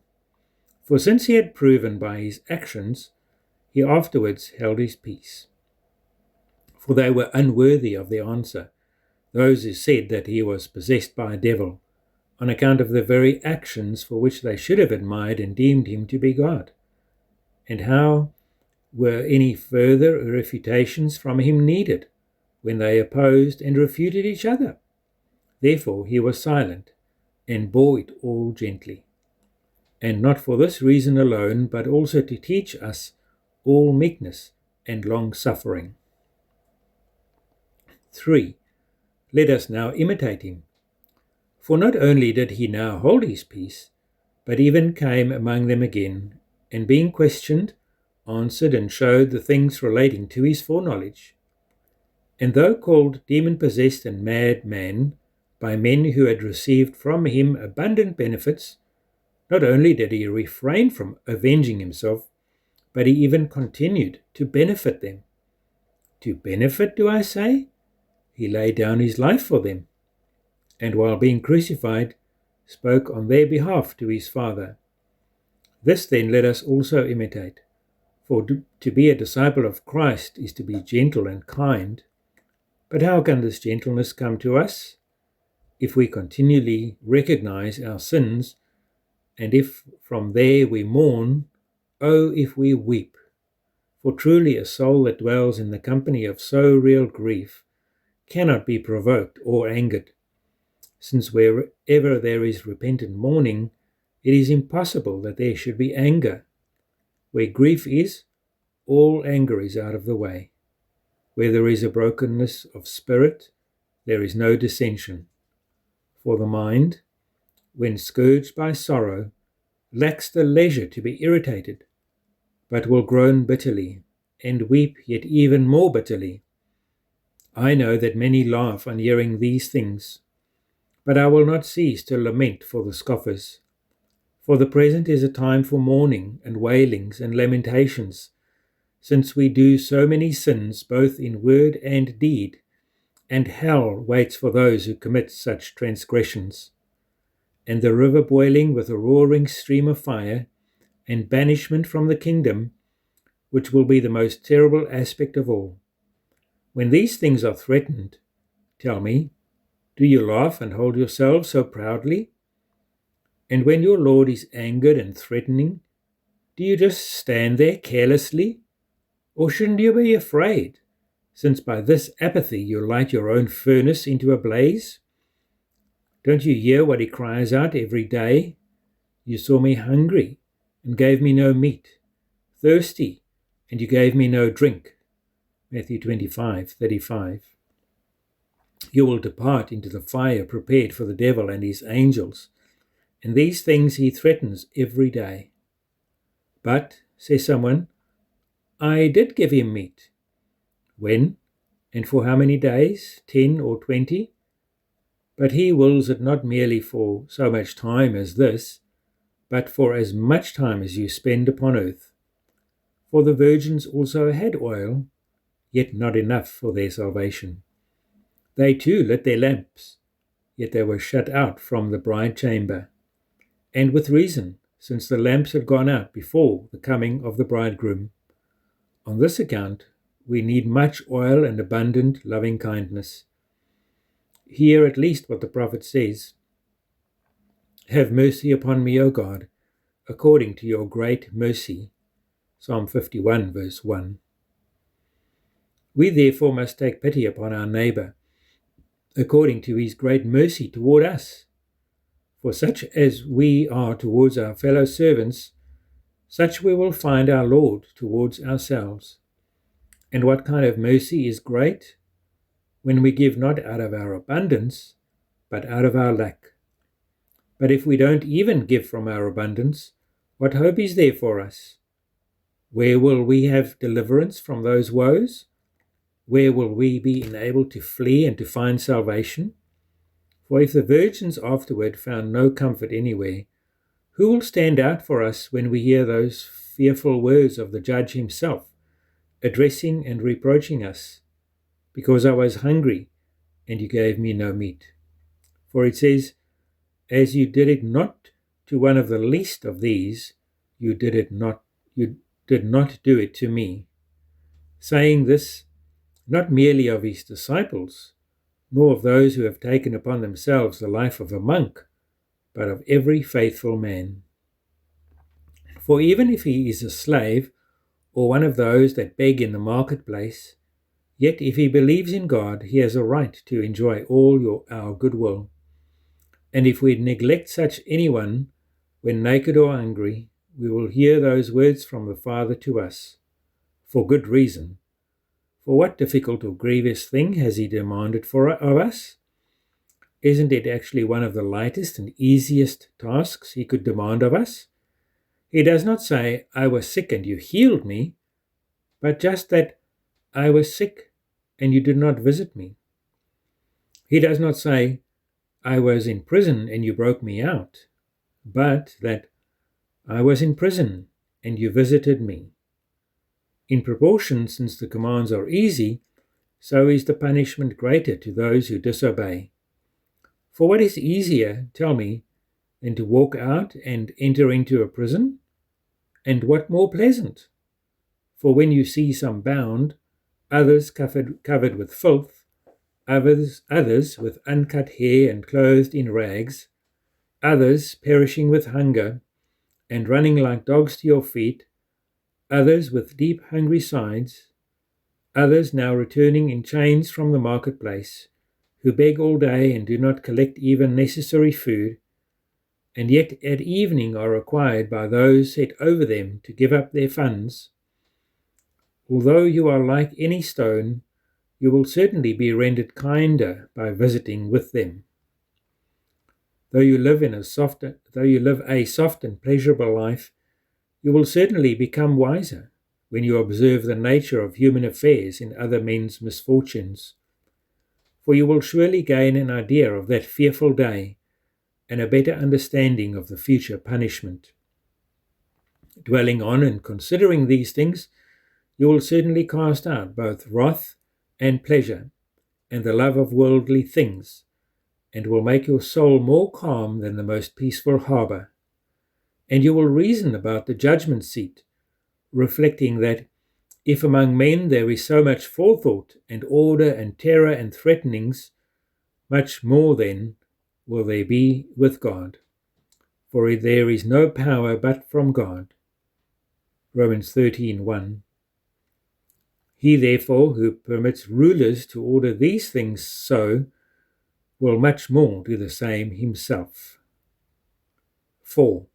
For since he had proven by his actions, he afterwards held his peace. For they were unworthy of the answer, those who said that he was possessed by a devil, on account of the very actions for which they should have admired and deemed him to be God. And how were any further refutations from him needed, when they opposed and refuted each other? Therefore he was silent, and bore it all gently. And not for this reason alone, but also to teach us all meekness and long-suffering. 3. Let us now imitate him. For not only did he now hold his peace, but even came among them again, and being questioned, answered and showed the things relating to his foreknowledge. And though called demon-possessed and mad man, by men who had received from him abundant benefits, not only did he refrain from avenging himself, but he even continued to benefit them. To benefit, do I say? He laid down his life for them, and while being crucified, spoke on their behalf to his Father. This then let us also imitate, for to be a disciple of Christ is to be gentle and kind, But how can this gentleness come to us? If we continually recognize our sins, and if from there we mourn, oh, if we weep. For truly a soul that dwells in the company of so real grief cannot be provoked or angered, since wherever there is repentant mourning, it is impossible that there should be anger. Where grief is, all anger is out of the way. Where there is a brokenness of spirit, there is no dissension. For the mind, when scourged by sorrow, lacks the leisure to be irritated, but will groan bitterly, and weep yet even more bitterly. I know that many laugh on hearing these things, but I will not cease to lament for the scoffers. For the present is a time for mourning and wailings and lamentations, since we do so many sins both in word and deed, and hell waits for those who commit such transgressions. And the river boiling with a roaring stream of fire, and banishment from the kingdom, which will be the most terrible aspect of all. When these things are threatened, tell me, do you laugh and hold yourselves so proudly? And when your Lord is angered and threatening, do you just stand there carelessly? Or shouldn't you be afraid, since by this apathy you light your own furnace into a blaze? Don't you hear what he cries out every day? You saw me hungry and gave me no meat, thirsty, and you gave me no drink. Matthew 25:35. You will depart into the fire prepared for the devil and his angels, and these things he threatens every day. But, says someone, I did give him meat. When, and for how many days? 10 or 20? But he wills it not merely for so much time as this, but for as much time as you spend upon earth. For the virgins also had oil, yet not enough for their salvation. They too lit their lamps, yet they were shut out from the bride chamber, and with reason, since the lamps had gone out before the coming of the bridegroom. On this account, we need much oil and abundant loving kindness. Hear at least what the prophet says. Have mercy upon me, O God, according to your great mercy. Psalm 51, verse 1. We therefore must take pity upon our neighbour, according to his great mercy toward us. For such as we are towards our fellow servants, such we will find our Lord towards ourselves. And what kind of mercy is great? When we give not out of our abundance, but out of our lack. But if we don't even give from our abundance, what hope is there for us? Where will we have deliverance from those woes? Where will we be enabled to flee and to find salvation? For if the virgins afterward found no comfort anywhere, who will stand out for us when we hear those fearful words of the judge himself, addressing and reproaching us? Because I was hungry, and you gave me no meat. For it says, as you did it not to one of the least of these, you did not do it to me. Saying this, not merely of his disciples, nor of those who have taken upon themselves the life of a monk, but of every faithful man. For even if he is a slave, or one of those that beg in the marketplace, yet if he believes in God, he has a right to enjoy all our goodwill. And if we neglect such anyone, when naked or hungry, we will hear those words from the Father to us, for good reason. For what difficult or grievous thing has he demanded of us? Isn't it actually one of the lightest and easiest tasks he could demand of us? He does not say, I was sick and you healed me, but just that I was sick and you did not visit me. He does not say, I was in prison and you broke me out, but that I was in prison and you visited me. In proportion, since the commands are easy, so is the punishment greater to those who disobey. For what is easier, tell me, than to walk out and enter into a prison? And what more pleasant? For when you see some bound, others covered with filth, others with uncut hair and clothed in rags, others perishing with hunger and running like dogs to your feet, others with deep hungry sides, others now returning in chains from the marketplace, who beg all day and do not collect even necessary food, and yet at evening are required by those set over them to give up their funds. Although you are like any stone, you will certainly be rendered kinder by visiting with them. Though you live a soft and pleasurable life, you will certainly become wiser when you observe the nature of human affairs in other men's misfortunes. For you will surely gain an idea of that fearful day and a better understanding of the future punishment. Dwelling on and considering these things, you will certainly cast out both wrath and pleasure and the love of worldly things, and will make your soul more calm than the most peaceful harbour. And you will reason about the judgment seat, reflecting that if among men there is so much forethought and order and terror and threatenings, much more then will there be with God. For there is no power but from God. Romans 13:1. He therefore who permits rulers to order these things so will much more do the same himself. 4.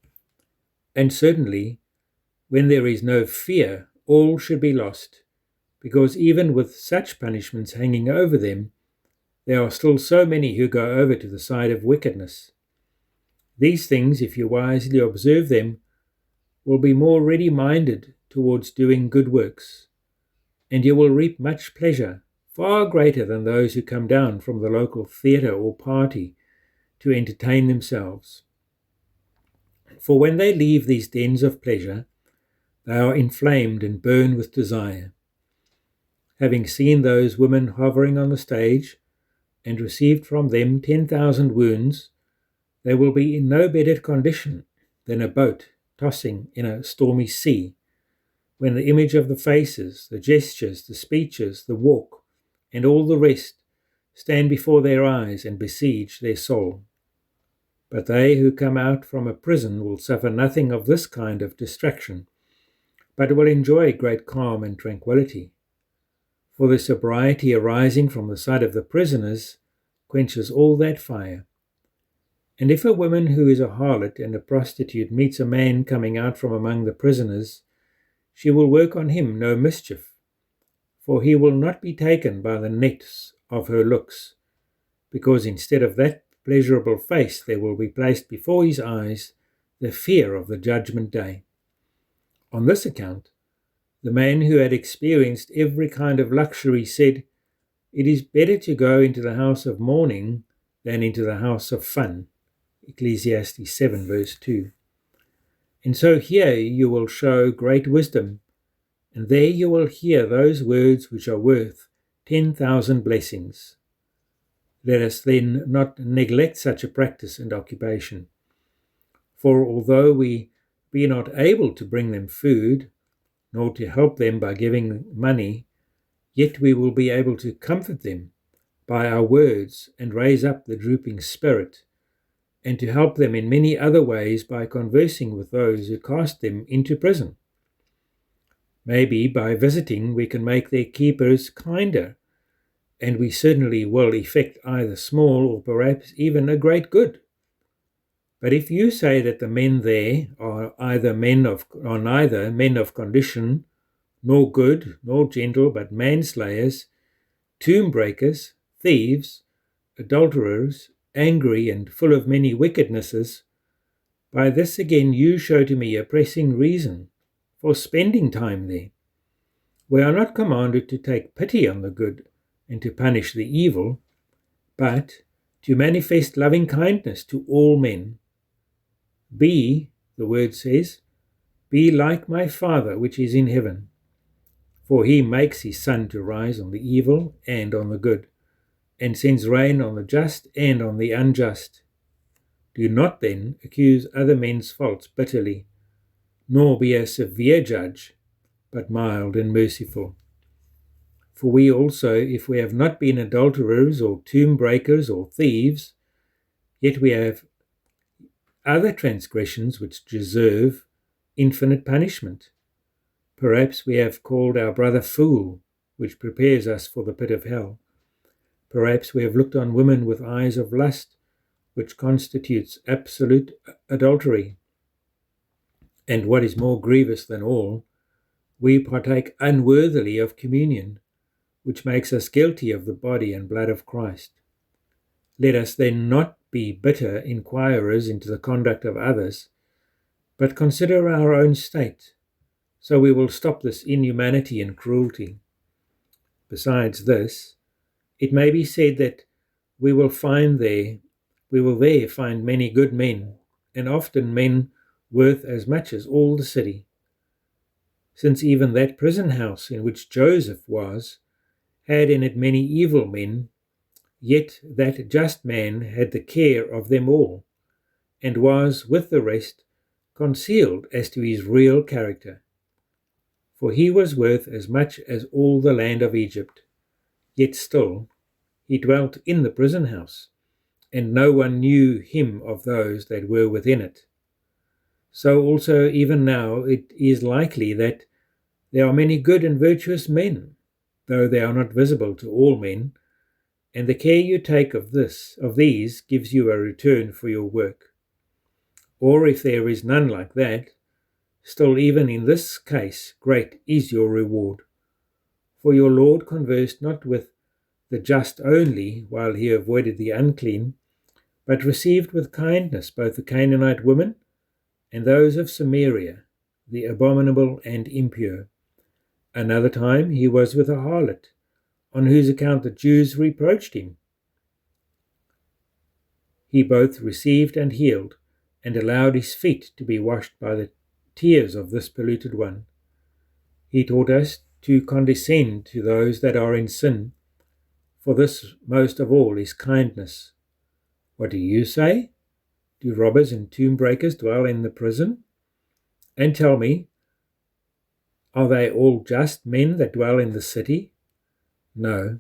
And certainly, when there is no fear, all should be lost, because even with such punishments hanging over them, there are still so many who go over to the side of wickedness. These things, if you wisely observe them, will be more ready-minded towards doing good works, and you will reap much pleasure, far greater than those who come down from the local theatre or party to entertain themselves. For when they leave these dens of pleasure, they are inflamed and burn with desire. Having seen those women hovering on the stage, and received from them 10,000 wounds, they will be in no better condition than a boat tossing in a stormy sea, when the image of the faces, the gestures, the speeches, the walk, and all the rest stand before their eyes and besiege their soul. But they who come out from a prison will suffer nothing of this kind of distraction, but will enjoy great calm and tranquillity. For the sobriety arising from the sight of the prisoners quenches all that fire. And if a woman who is a harlot and a prostitute meets a man coming out from among the prisoners, she will work on him no mischief, for he will not be taken by the nets of her looks, because instead of that pleasurable face there will be placed before his eyes the fear of the judgment day. On this account, the man who had experienced every kind of luxury said, "It is better to go into the house of mourning than into the house of fun." Ecclesiastes 7 verse 2. And so here you will show great wisdom, and there you will hear those words which are worth 10,000 blessings. Let us then not neglect such a practice and occupation. For although we be not able to bring them food, nor to help them by giving money, yet we will be able to comfort them by our words and raise up the drooping spirit, and to help them in many other ways by conversing with those who cast them into prison. Maybe by visiting we can make their keepers kinder, and we certainly will effect either small or perhaps even a great good. But if you say that the men there are neither men of condition, nor good, nor gentle, but manslayers, tomb breakers, thieves, adulterers, angry and full of many wickednesses, by this again you show to me a pressing reason for spending time there. We are not commanded to take pity on the good and to punish the evil, but to manifest loving kindness to all men. Be, the word says, be like my Father which is in heaven. For he makes his sun to rise on the evil and on the good, and sends rain on the just and on the unjust. Do not then accuse other men's faults bitterly, nor be a severe judge, but mild and merciful. For we also, if we have not been adulterers or tomb breakers or thieves, yet we have other transgressions which deserve infinite punishment. Perhaps we have called our brother fool, which prepares us for the pit of hell. Perhaps we have looked on women with eyes of lust, which constitutes absolute adultery. And what is more grievous than all, we partake unworthily of communion, which makes us guilty of the body and blood of Christ. Let us then not be bitter inquirers into the conduct of others, but consider our own state, so we will stop this inhumanity and cruelty. Besides this, it may be said that we will there find many good men, and often men worth as much as all the city. Since even that prison house in which Joseph was had in it many evil men, yet that just man had the care of them all, and was, with the rest, concealed as to his real character. For he was worth as much as all the land of Egypt, yet still he dwelt in the prison house, and no one knew him of those that were within it. So also even now it is likely that there are many good and virtuous men, though they are not visible to all men, and the care you take of these gives you a return for your work. Or if there is none like that, still even in this case great is your reward. For your Lord conversed not with the just only while he avoided the unclean, but received with kindness both the Canaanite women and those of Samaria, the abominable and impure. Another time he was with a harlot, on whose account the Jews reproached him. He both received and healed, and allowed his feet to be washed by the tears of this polluted one. He taught us to condescend to those that are in sin, for this most of all is kindness. What do you say? Do robbers and tomb breakers dwell in the prison? And tell me, are they all just men that dwell in the city? No.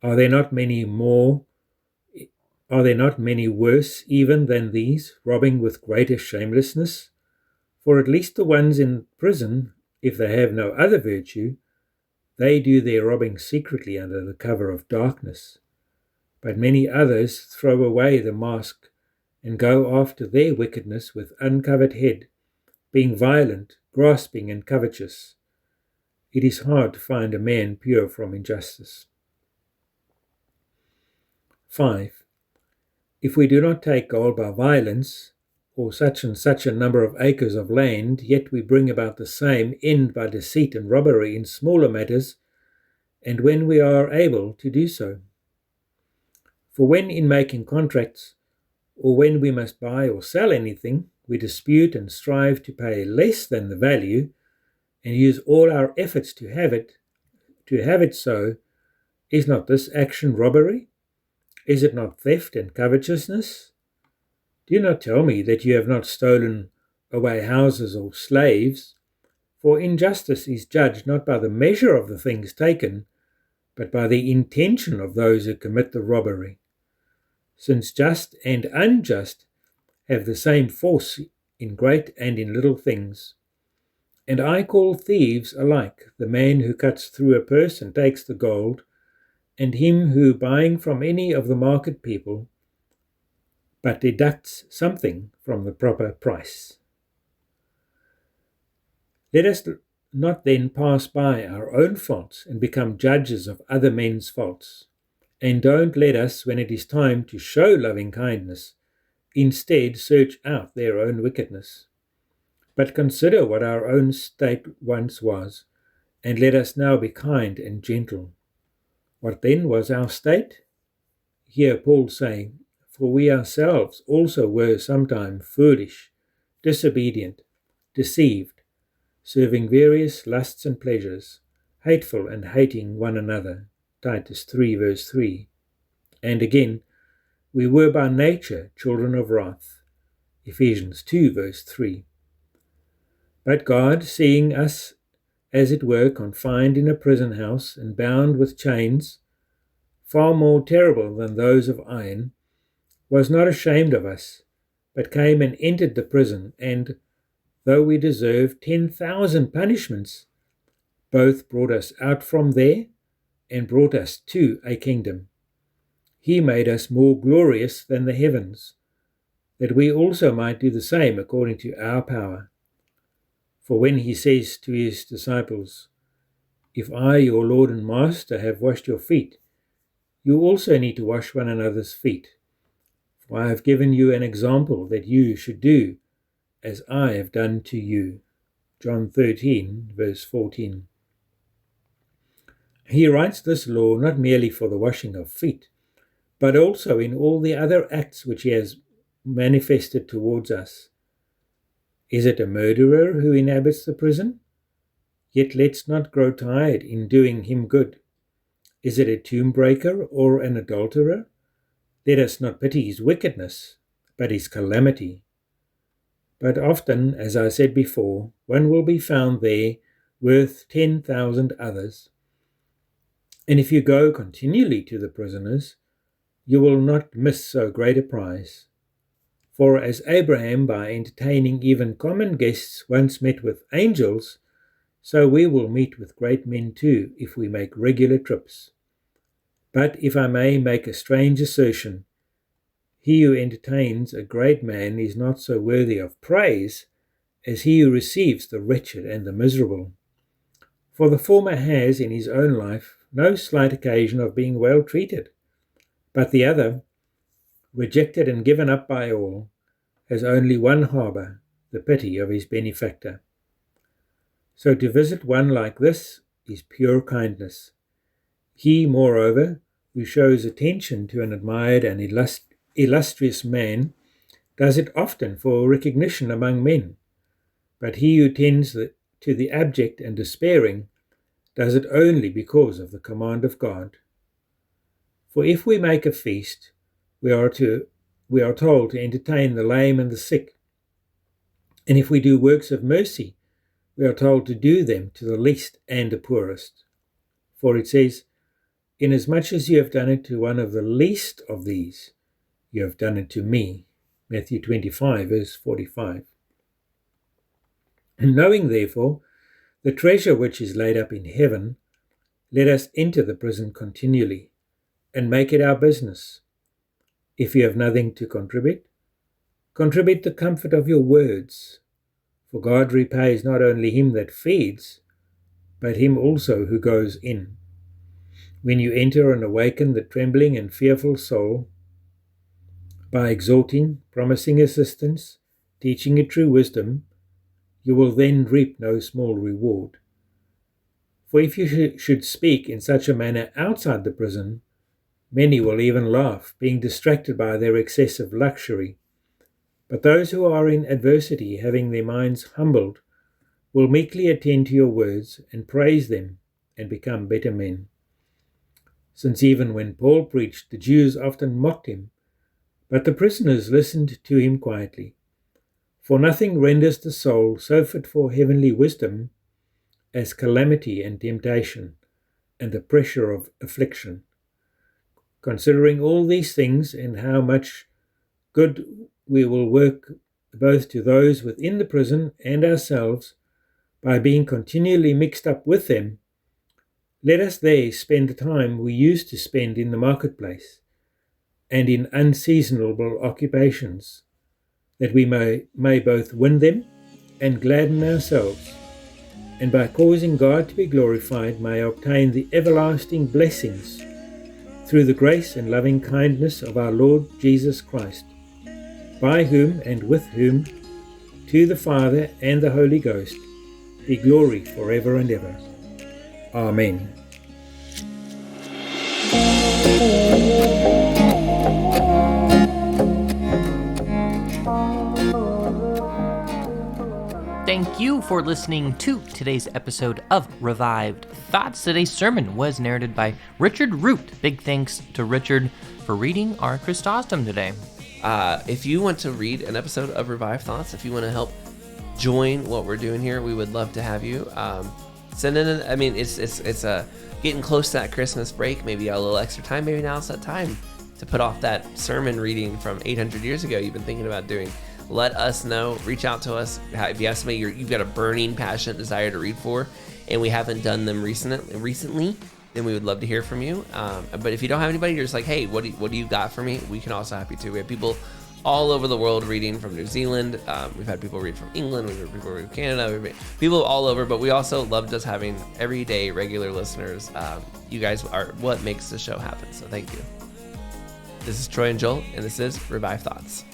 Are there not many worse even than these, robbing with greater shamelessness? For at least the ones in prison, if they have no other virtue, they do their robbing secretly under the cover of darkness. But many others throw away the mask and go after their wickedness with uncovered head, being violent, grasping, and covetous. It is hard to find a man pure from injustice. 5. If we do not take gold by violence, or such and such a number of acres of land, yet we bring about the same end by deceit and robbery in smaller matters, and when we are able to do so. For when in making contracts, or when we must buy or sell anything, we dispute and strive to pay less than the value, and use all our efforts to have it so, is not this action robbery? Is it not theft and covetousness? Do not tell me that you have not stolen away houses or slaves, for injustice is judged not by the measure of the things taken, but by the intention of those who commit the robbery. Since just and unjust have the same force in great and in little things. And I call thieves alike the man who cuts through a purse and takes the gold, and him who, buying from any of the market people, but deducts something from the proper price. Let us not then pass by our own faults and become judges of other men's faults. And don't let us, when it is time to show loving kindness, instead search out their own wickedness. But consider what our own state once was, and let us now be kind and gentle. What then was our state? Here Paul saying, for we ourselves also were sometime foolish, disobedient, deceived, serving various lusts and pleasures, hateful and hating one another. Titus 3 verse 3. And again, we were by nature children of wrath. Ephesians 2 verse 3. But God, seeing us as it were confined in a prison house and bound with chains, far more terrible than those of iron, was not ashamed of us, but came and entered the prison, and, though we deserved 10,000 punishments, both brought us out from there and brought us to a kingdom. He made us more glorious than the heavens, that we also might do the same according to our power. For when he says to his disciples, "If I, your Lord and Master, have washed your feet, you also need to wash one another's feet. For I have given you an example that you should do as I have done to you." John 13, verse 14. He writes this law not merely for the washing of feet, but also in all the other acts which he has manifested towards us. Is it a murderer who inhabits the prison? Yet let's not grow tired in doing him good. Is it a tomb breaker or an adulterer? Let us not pity his wickedness, but his calamity. But often, as I said before, one will be found there worth 10,000 others. And if you go continually to the prisoners, you will not miss so great a prize. For as Abraham, by entertaining even common guests, once met with angels, so we will meet with great men too, if we make regular trips. But if I may make a strange assertion, he who entertains a great man is not so worthy of praise as he who receives the wretched and the miserable. For the former has in his own life no slight occasion of being well treated, but the other, rejected and given up by all, has only one harbour, the pity of his benefactor. So to visit one like this is pure kindness. He, moreover, who shows attention to an admired and illustrious man, does it often for recognition among men, but he who tends to the abject and despairing does it only because of the command of God. For if we make a feast, we are told to entertain the lame and the sick. And if we do works of mercy, we are told to do them to the least and the poorest. For it says, "Inasmuch as you have done it to one of the least of these, you have done it to me." Matthew 25, verse 45. Knowing, therefore, the treasure which is laid up in heaven, let us enter the prison continually, and make it our business. If you have nothing to contribute the comfort of your words, for God repays not only him that feeds, but him also who goes in. When you enter and awaken the trembling and fearful soul, by exhorting, promising assistance, teaching it true wisdom, you will then reap no small reward. For if you should speak in such a manner outside the prison, many will even laugh, being distracted by their excessive luxury. But those who are in adversity, having their minds humbled, will meekly attend to your words and praise them and become better men. Since even when Paul preached, the Jews often mocked him, but the prisoners listened to him quietly. For nothing renders the soul so fit for heavenly wisdom as calamity and temptation and the pressure of affliction. Considering all these things and how much good we will work both to those within the prison and ourselves by being continually mixed up with them, let us there spend the time we used to spend in the marketplace and in unseasonable occupations, that we may both win them and gladden ourselves, and by causing God to be glorified may obtain the everlasting blessings through the grace and loving kindness of our Lord Jesus Christ, by whom and with whom, to the Father and the Holy Ghost, be glory forever and ever. Amen. Thank you for listening to today's episode of Revived Thoughts. Today's sermon was narrated by Richard Roodt. Big thanks to Richard for reading our Chrysostom today. If you want to read an episode of Revived Thoughts, if you want to help join what we're doing here, we would love to have you. Send in. I mean, it's getting close to that Christmas break. Maybe you got a little extra time. Maybe now's that time to put off that sermon reading from 800 years ago you've been thinking about doing. Let us know. Reach out to us. If you have somebody you've got a burning, passionate desire to read for, and we haven't done them recently, then we would love to hear from you. But if you don't have anybody, you're just like, hey, what do you got for me? We can also help you too. We have people all over the world reading from New Zealand. We've had people read from England. We've had people read from Canada. We've had people all over. But we also love just having everyday regular listeners. You guys are what makes the show happen. So thank you. This is Troy and Joel, and this is Revive Thoughts.